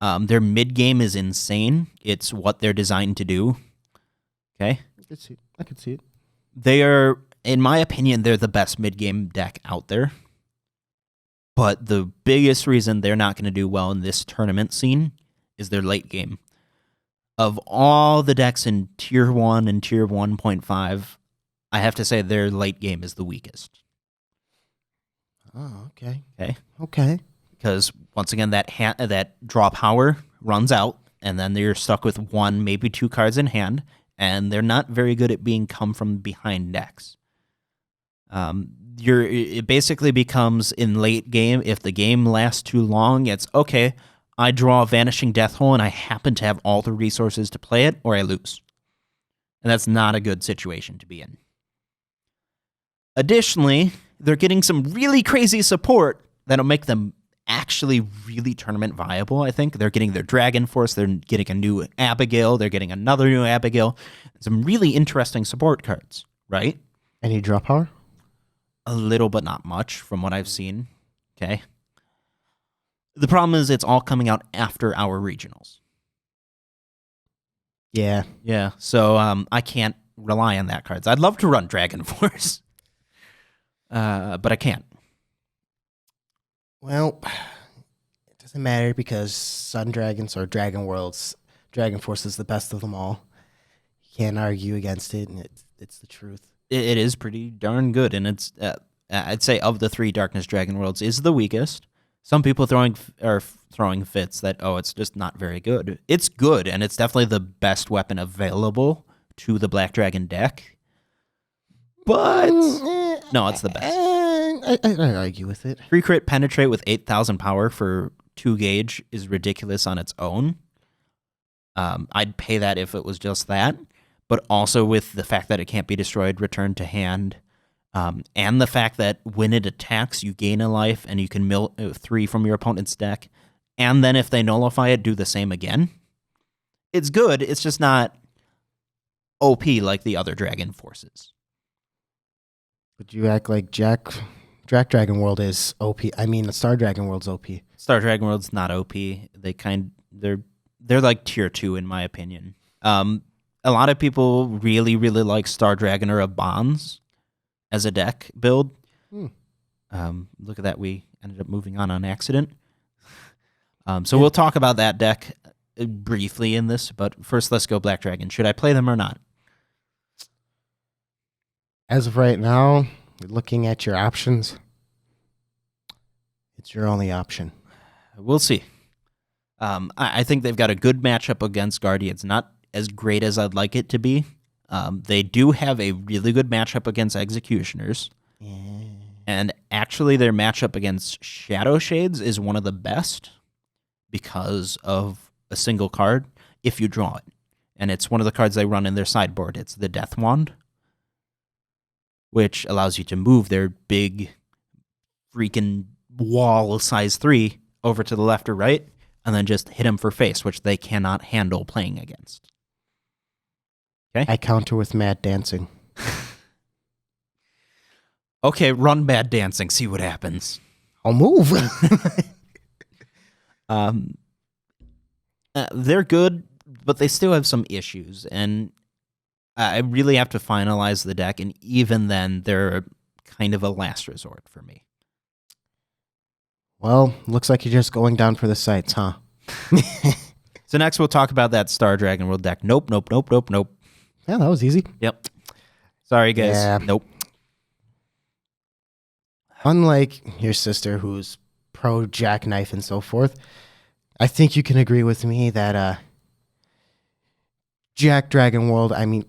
S3: Their mid game is insane. It's what they're designed to do. Okay?
S2: I could see it.
S3: They are, in my opinion, they're the best mid game deck out there. But the biggest reason they're not going to do well in this tournament scene is their late game. Of all the decks in Tier 1 and Tier 1.5, I have to say their late game is the weakest.
S2: Oh, okay.
S3: Okay. Because, once again, that draw power runs out, and then you're stuck with one, maybe two cards in hand, and they're not very good at being come-from-behind decks. It basically becomes in late game, if the game lasts too long, it's okay, I draw a Vanishing Death Hole and I happen to have all the resources to play it, or I lose. And that's not a good situation to be in. Additionally, they're getting some really crazy support that'll make them actually really tournament viable, I think. They're getting their Dragon Force, they're getting a new Abigail, they're getting another new Abigail. Some really interesting support cards, right?
S2: Any draw power?
S3: A little, but not much from what I've seen. Okay. The problem is it's all coming out after our regionals.
S2: Yeah.
S3: Yeah. So I can't rely on that cards. I'd love to run Dragon Force, but I can't.
S2: Well, it doesn't matter because Sun Dragons or Dragon Worlds, Dragon Force is the best of them all. You can't argue against it, and it's the truth.
S3: It is pretty darn good, and it's I'd say of the three Darkness Dragon Worlds is the weakest. Some people throwing fits that it's just not very good. It's good, and it's definitely the best weapon available to the Black Dragon deck. But no, it's the best.
S2: I argue with it.
S3: 3 crit penetrate with 8,000 power for 2 gauge is ridiculous on its own. I'd pay that if it was just that. But also with the fact that it can't be destroyed, returned to hand, and the fact that when it attacks, you gain a life and you can mill 3 from your opponent's deck, and then if they nullify it, do the same again. It's good, it's just not OP like the other Dragon Forces.
S2: Would you act like Jack Dragon World is OP? I mean, Star Dragon World's OP.
S3: Star Dragon World's not OP. They're like tier 2 in my opinion. A lot of people really, really like Star Dragoner of Bonds as a deck build. Look at that. We ended up moving on accident. So we'll talk about that deck briefly in this, but first let's go Black Dragon. Should I play them or not?
S2: As of right now, looking at your options, it's your only option.
S3: We'll see. I think they've got a good matchup against Guardians. Not as great as I'd like it to be. They do have a really good matchup against Executioners.
S2: Yeah.
S3: And actually, their matchup against Shadow Shades is one of the best because of a single card if you draw it. And it's one of the cards they run in their sideboard. It's the Death Wand, which allows you to move their big freaking wall size 3 over to the left or right, and then just hit them for face, which they cannot handle playing against. Okay?
S2: I counter with Mad Dancing.
S3: Okay, run Mad Dancing, see what happens.
S2: I'll move.
S3: They're good, but they still have some issues, and I really have to finalize the deck, and even then, they're kind of a last resort for me.
S2: Well, looks like you're just going down for the sights, huh?
S3: So next we'll talk about that Star Dragon World deck. Nope.
S2: Yeah, that was easy.
S3: Yep. Sorry, guys.
S2: Yeah.
S3: Nope.
S2: Unlike your sister, who's pro jackknife and so forth, I think you can agree with me that Jack Dragon World, I mean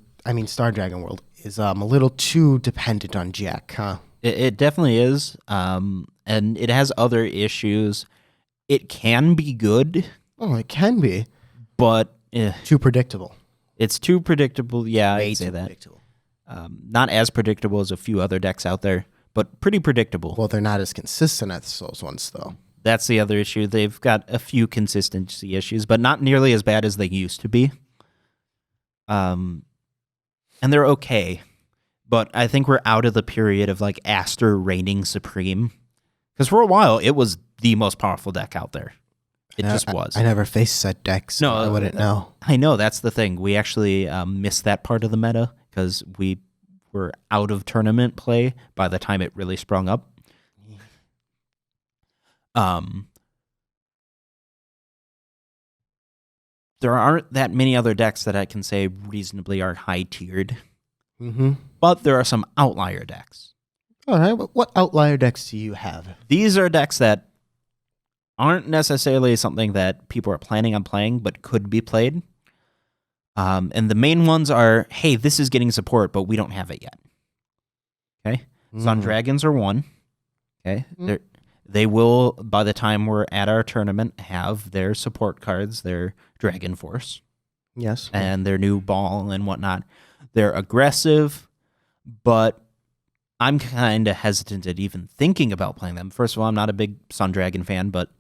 S2: Star Dragon World, is a little too dependent on Jack, huh?
S3: It definitely is, and it has other issues. It can be good,
S2: Oh, it can be.
S3: but
S2: Too predictable.
S3: it's too predictable. Yeah,
S2: Way
S3: I'd say
S2: too
S3: that.
S2: predictable.
S3: Not as predictable as a few other decks out there, but pretty predictable.
S2: Well, they're not as consistent as those ones, though.
S3: That's the other issue. They've got a few consistency issues, but not nearly as bad as they used to be. And they're okay. But I think we're out of the period of like Aster reigning supreme. Because for a while, it was the most powerful deck out there. It just was.
S2: I never faced said decks, so I wouldn't know.
S3: I know, that's the thing. We actually missed that part of the meta because we were out of tournament play by the time it really sprung up. There aren't that many other decks that I can say reasonably are high-tiered.
S2: Mm-hmm.
S3: But there are some outlier decks.
S2: All right, what outlier decks do you have?
S3: These are decks that aren't necessarily something that people are planning on playing, but could be played. And the main ones are, hey, this is getting support, but we don't have it yet. Okay? Sun Dragons are one. Okay? They will, by the time we're at our tournament, have their support cards, their Dragon Force.
S2: Yes.
S3: And their new ball and whatnot. They're aggressive, but I'm kind of hesitant at even thinking about playing them. First of all, I'm not a big Sun Dragon fan, but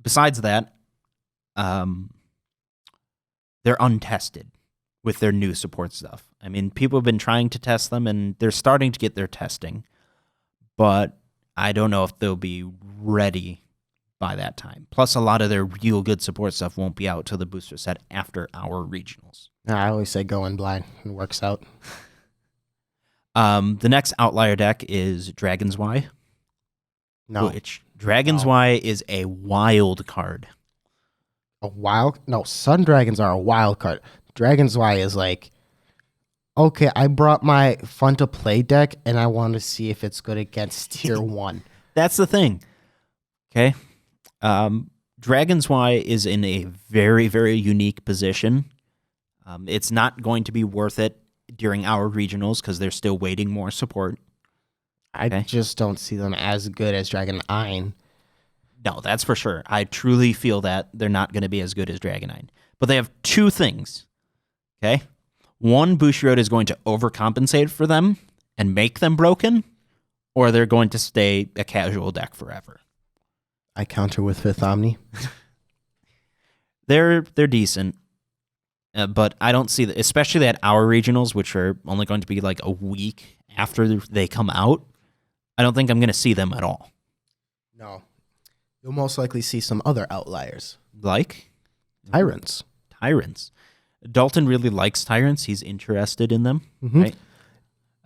S3: besides that, they're untested with their new support stuff. I mean, people have been trying to test them, and they're starting to get their testing, but I don't know if they'll be ready by that time. Plus, a lot of their real good support stuff won't be out till the booster set after our regionals.
S2: I always say go in blind. It works out.
S3: The next outlier deck is Dragon's Y.
S2: No.
S3: Which Dragon's Y is a wild card.
S2: A wild? No, Sun Dragons are a wild card. Dragon's Y is like, okay, I brought my fun to play deck, and I want to see if it's good against tier 1.
S3: That's the thing. Okay. Dragon's Y is in a very, very unique position. It's not going to be worth it during our regionals because they're still waiting more support.
S2: I just don't see them as good as Dragon Ein.
S3: No, that's for sure. I truly feel that they're not going to be as good as Dragonine. But they have two things. Okay? One, Bushiroad is going to overcompensate for them and make them broken, or they're going to stay a casual deck forever.
S2: I counter with Fifth Omni.
S3: They're decent. But I don't see that, especially at our regionals, which are only going to be like a week after they come out. I don't think I'm going to see them at all.
S2: No. You'll most likely see some other outliers.
S3: Like?
S2: Tyrants.
S3: Dalton really likes Tyrants. He's interested in them.
S2: Mm-hmm.
S3: Right?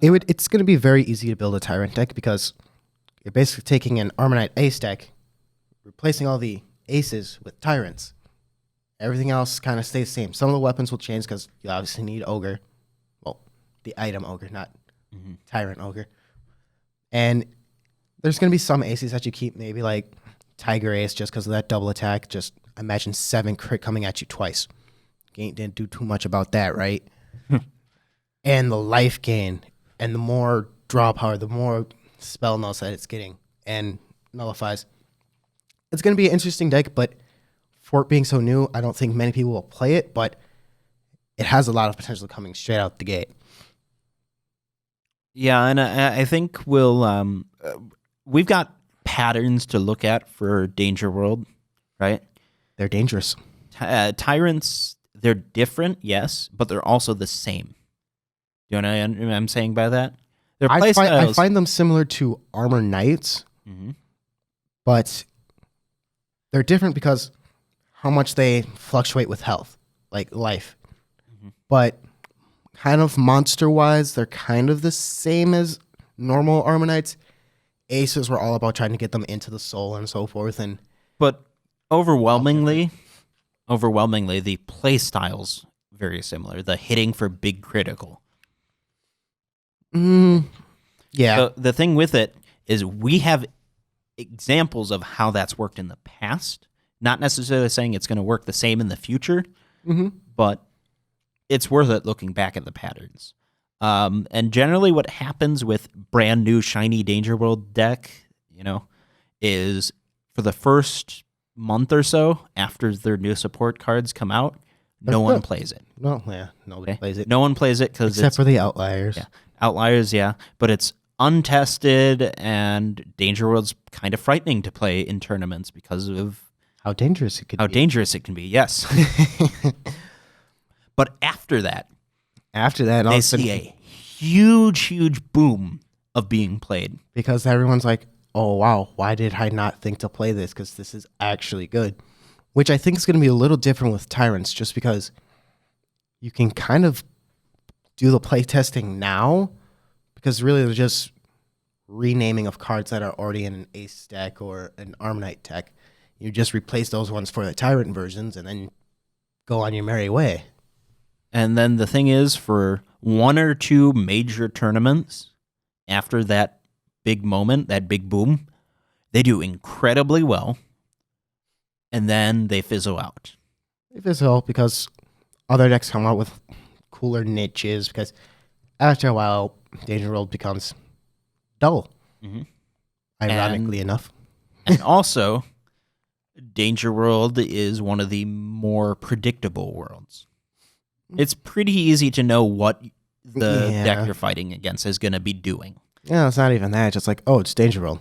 S2: It's going to be very easy to build a Tyrant deck because you're basically taking an Armonite Ace deck, replacing all the aces with Tyrants. Everything else kind of stays the same. Some of the weapons will change because you obviously need Ogre. Well, the item Ogre, not Tyrant Ogre. And there's going to be some aces that you keep, maybe like Tiger Ace, just because of that double attack. Just imagine 7 crit coming at you twice. Didn't do too much about that, right? And the life gain, and the more draw power, the more spell nulls that it's getting and nullifies. It's going to be an interesting deck, but for it being so new, I don't think many people will play it, but it has a lot of potential coming straight out the gate.
S3: Yeah, and I think we've got patterns to look at for Danger World, right?
S2: They're dangerous.
S3: Tyrants, they're different, yes, but they're also the same. Do you know what I'm saying by that? Their
S2: I
S3: playstyles.
S2: find them similar to Armor Knights, but they're different because how much they fluctuate with health, like life. But kind of monster-wise, they're kind of the same as normal Armor Knights. Aces were all about trying to get them into the soul and so forth.
S3: But overwhelmingly, the play styles very similar. The hitting for big critical.
S2: Yeah.
S3: So the thing with it is we have examples of how that's worked in the past. Not necessarily saying it's going to work the same in the future, but it's worth it looking back at the patterns. And generally what happens with brand new shiny Danger World deck, is for the first month or so after their new support cards come out, no one plays it.
S2: No, yeah, nobody plays it.
S3: No one plays it because
S2: except for the outliers.
S3: Yeah, outliers, yeah, but it's untested, and Danger World's kind of frightening to play in tournaments because of
S2: how dangerous it could be.
S3: How dangerous it can be, yes. But after that,
S2: they
S3: see a huge boom of being played.
S2: Because everyone's like, oh, wow, why did I not think to play this? Because this is actually good. Which I think is going to be a little different with Tyrants, just because you can kind of do the play testing now, because really they're just renaming of cards that are already in an Ace deck or an Arm Knight deck. You just replace those ones for the Tyrant versions and then go on your merry way.
S3: And then the thing is, for 1 or 2 major tournaments after that big moment, that big boom, they do incredibly well, and then they fizzle out.
S2: They fizzle out because other decks come out with cooler niches, because after a while, Danger World becomes dull, ironically enough.
S3: And also, Danger World is one of the more predictable worlds. It's pretty easy to know what the deck you're fighting against is going to be doing.
S2: Yeah, it's not even that. It's just like, oh, it's Danger World.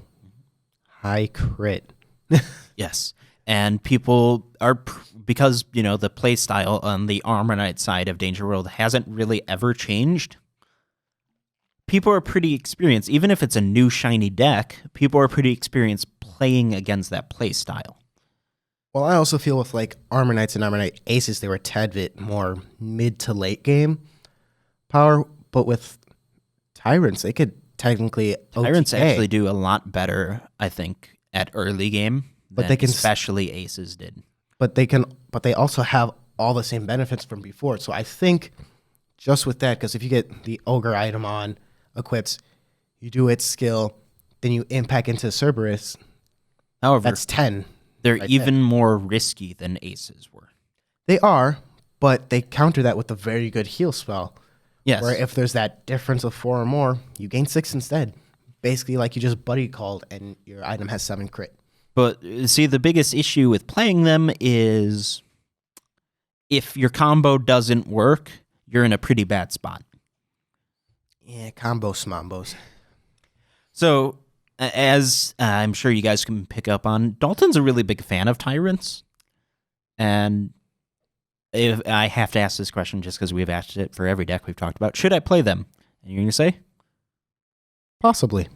S2: High crit.
S3: Yes. And people are, because, the play style on the Armor Knight side of Danger World hasn't really ever changed. People are pretty experienced. Even if it's a new shiny deck, people are pretty experienced playing against that play style.
S2: Well, I also feel with like Armor Knights and Armor Knight Aces, they were a tad bit more mid to late game power. But with Tyrants, they could technically
S3: Tyrants actually do a lot better, I think, at early game.
S2: But they can,
S3: especially Aces did.
S2: But they also have all the same benefits from before. So I think just with that, because if you get the Ogre item on equipped, you do its skill, then you impact into Cerberus.
S3: However,
S2: that's 10.
S3: They're even more risky than Aces were.
S2: They are, but they counter that with a very good heal spell.
S3: Yes.
S2: Where if there's that difference of 4 or more, you gain 6 instead. Basically like you just buddy called and your item has 7 crit.
S3: But see, the biggest issue with playing them is if your combo doesn't work, you're in a pretty bad spot.
S2: Yeah, combo smombos.
S3: So, as I'm sure you guys can pick up on, Dalton's a really big fan of Tyrants. And if I have to ask this question just because we've asked it for every deck we've talked about. Should I play them? And you're going to say?
S2: Possibly.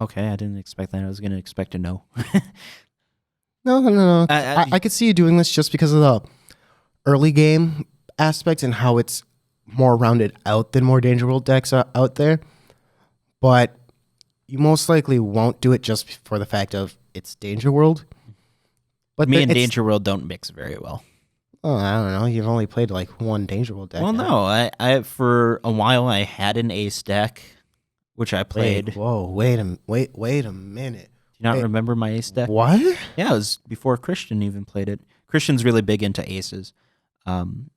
S3: Okay, I didn't expect that. I was going to expect a no.
S2: No. I could see you doing this just because of the early game aspect and how it's more rounded out than more Danger World decks out there. But you most likely won't do it just for the fact of it's Danger World. But
S3: Me and Danger World don't mix very well.
S2: Oh, I don't know. You've only played like one Danger World deck.
S3: Well, no. I for a while I had an ace deck, which I played.
S2: Wait a minute.
S3: Do you not remember my ace deck?
S2: What?
S3: Yeah, it was before Christian even played it. Christian's really big into aces. And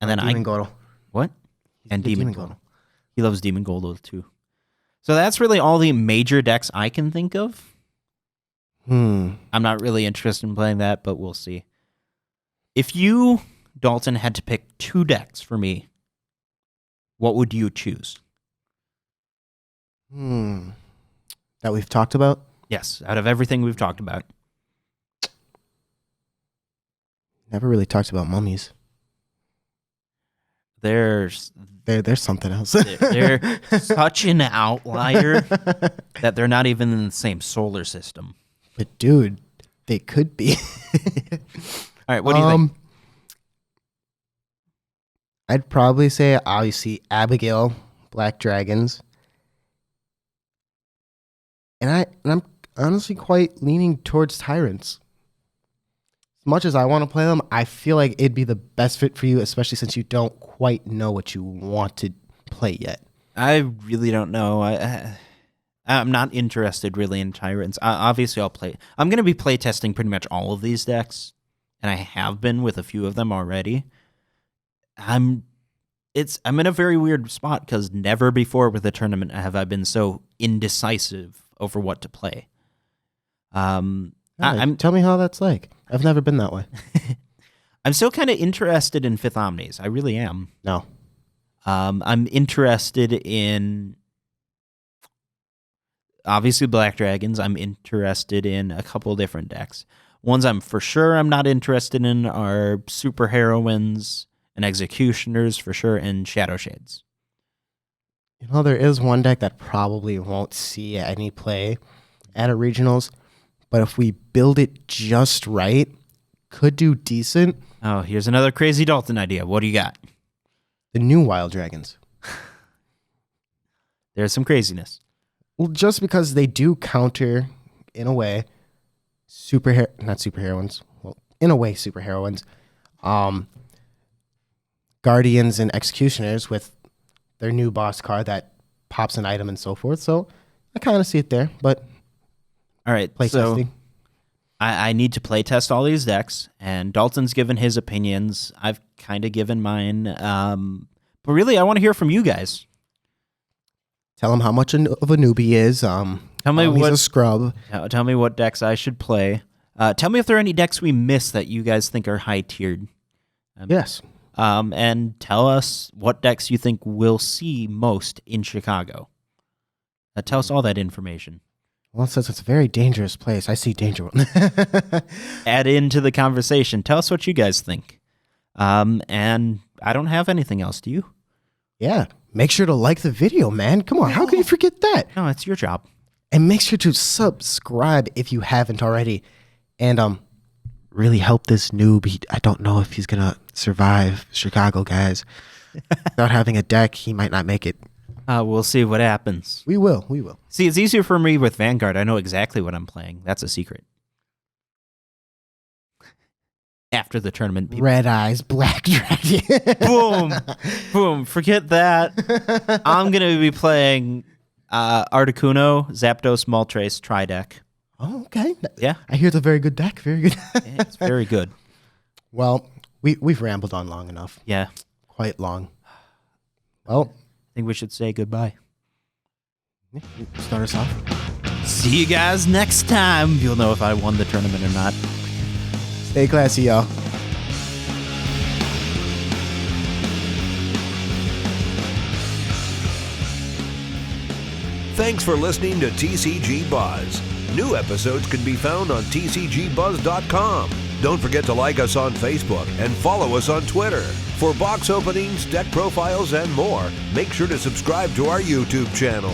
S3: then
S2: Demon Goldel.
S3: What? And Demon
S2: Goldel.
S3: He loves Demon Goldel too. So that's really all the major decks I can think of. I'm not really interested in playing that, but we'll see. If you, Dalton, had to pick 2 decks for me, what would you choose?
S2: That we've talked about?
S3: Yes, out of everything we've talked about.
S2: Never really talked about mummies.
S3: There's
S2: something else.
S3: they're such an outlier that they're not even in the same solar system.
S2: But dude, they could be.
S3: All right, what do you think?
S2: I'd probably say obviously Abigail, Black Dragons. And I'm honestly quite leaning towards Tyrants. As much as I want to play them, I feel like it'd be the best fit for you, especially since you don't quite know what you want to play yet.
S3: I really don't know. I'm not interested really in Tyrants. Obviously, I'll play. I'm going to be play testing pretty much all of these decks, and I have been with a few of them already. I'm in a very weird spot because never before with a tournament have I been so indecisive over what to play.
S2: Tell me how that's like. I've never been that way.
S3: I'm still kind of interested in Fifth Omnis. I really am.
S2: No.
S3: I'm interested in obviously Black Dragons. I'm interested in a couple different decks. Ones I'm not interested in are Super Heroines and Executioners for sure, and Shadow Shades.
S2: You know, there is one deck that probably won't see any play at a regionals, but if we build it just right, could do decent.
S3: Oh, here's another crazy Dalton idea. What do you got?
S2: The new Wild Dragons.
S3: There's some craziness.
S2: Well, just because they do counter, in a way, not superheroines. Well, in a way, superheroines. Guardians and Executioners with their new boss card that pops an item and so forth. So I kind of see it there, but
S3: all right,
S2: playtesting.
S3: I need to play test all these decks, and Dalton's given his opinions. I've kind of given mine. But really, I want to hear from you guys.
S2: Tell him how much of a newbie he is.
S3: Tell me
S2: he's a scrub.
S3: Tell me what decks I should play. Tell me if there are any decks we missed that you guys think are high-tiered.
S2: Yes.
S3: And tell us what decks you think we'll see most in Chicago. Tell us all that information.
S2: Well, it says it's a very dangerous place. I see danger.
S3: Add into the conversation. Tell us what you guys think. And I don't have anything else. Do you?
S2: Yeah. Make sure to like the video, man. Come on. How could you forget that?
S3: No, it's your job.
S2: And make sure to subscribe if you haven't already. And really help this noob. I don't know if he's going to survive Chicago, guys. Without having a deck, he might not make it.
S3: We'll see what happens.
S2: We will.
S3: See, it's easier for me with Vanguard. I know exactly what I'm playing. That's a secret. After the tournament.
S2: Red Eyes, Black Dragon.
S3: Boom. Boom. Forget that. I'm going to be playing Articuno, Zapdos, Moltres, Tri-Deck.
S2: Oh, okay.
S3: Yeah.
S2: I hear it's a very good deck. Very good.
S3: It's very good.
S2: Well, we've rambled on long enough.
S3: Yeah.
S2: Quite long. Well,
S3: I think we should say goodbye.
S2: Start us off.
S3: See you guys next time. You'll know if I won the tournament or not.
S2: Stay classy, y'all.
S1: Thanks for listening to TCG Buzz. New episodes can be found on tcgbuzz.com. Don't forget to like us on Facebook and follow us on Twitter. For box openings, deck profiles, and more, make sure to subscribe to our YouTube channel.